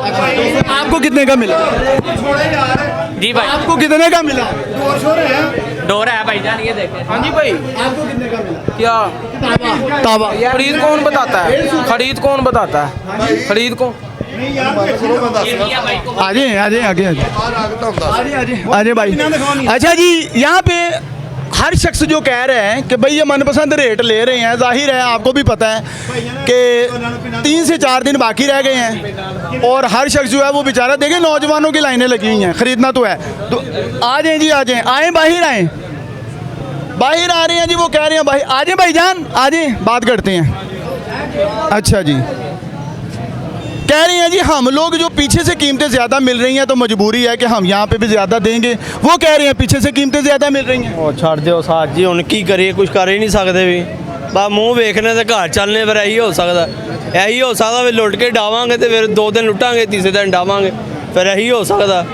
आपको कितने का मिला? जी भाई आपको कितने का मिला? डोर है भाईजान, ये देखें। हाँ जी भाई, आपको कितने का मिला? क्या तावा खरीद कौन बताता है? खरीद कौन बताता है? खरीद कौन? आजे आजे आगे आजे आजे आजे आजे भाई। अच्छा जी, यहाँ पे हर शख्स जो कह रहे हैं कि भाई ये मनपसंद रेट ले रहे हैं, जाहिर है आपको भी पता है कि 3 से 4 दिन बाकी रह गए हैं और हर शख्स जो है वो बेचारा देखे, नौजवानों की लाइनें लगी हुई हैं, ख़रीदना तो है। तो आ जाएँ जी, आ जाएँ, आएँ बाहर आएँ, बाहर आ रहे हैं जी, वो कह रहे हैं भाई आ जाएँ भाईजान, आ जाएँ, बात करते हैं। अच्छा जी, कह रहे हैं जी हम लोग जो पीछे से कीमतें ज़्यादा मिल रही हैं तो मजबूरी है कि हम यहाँ पे भी ज़्यादा देंगे। वो कह रहे हैं पीछे से कीमतें ज़्यादा मिल रही हैं। ਉਹ ਛੱਡ ਦਿਓ ਸਾਥ ਜੀ, ਹੁਣ ਕੀ ਕਰੀਏ, ਕੁਝ ਕਰ ਹੀ ਨਹੀਂ ਸਕਦੇ ਵੀ, ਬਸ ਮੂੰਹ ਵੇਖਣੇ ਤੇ ਘਰ ਚੱਲਨੇ, ਫਿਰ ਇਹੀ ਹੋ ਸਕਦਾ, ਇਹੀ ਹੋ ਸਕਦਾ ਵੀ ਲੁੱਟ ਕੇ ਡਾਵਾਂਗੇ ਤੇ ਫਿਰ 2 ਦਿਨ ਲੁੱਟਾਂਗੇ, ਤੀਸਰੇ ਦਿਨ ਡਾਵਾਂਗੇ, ਫਿਰ ਇਹੀ ਹੋ ਸਕਦਾ।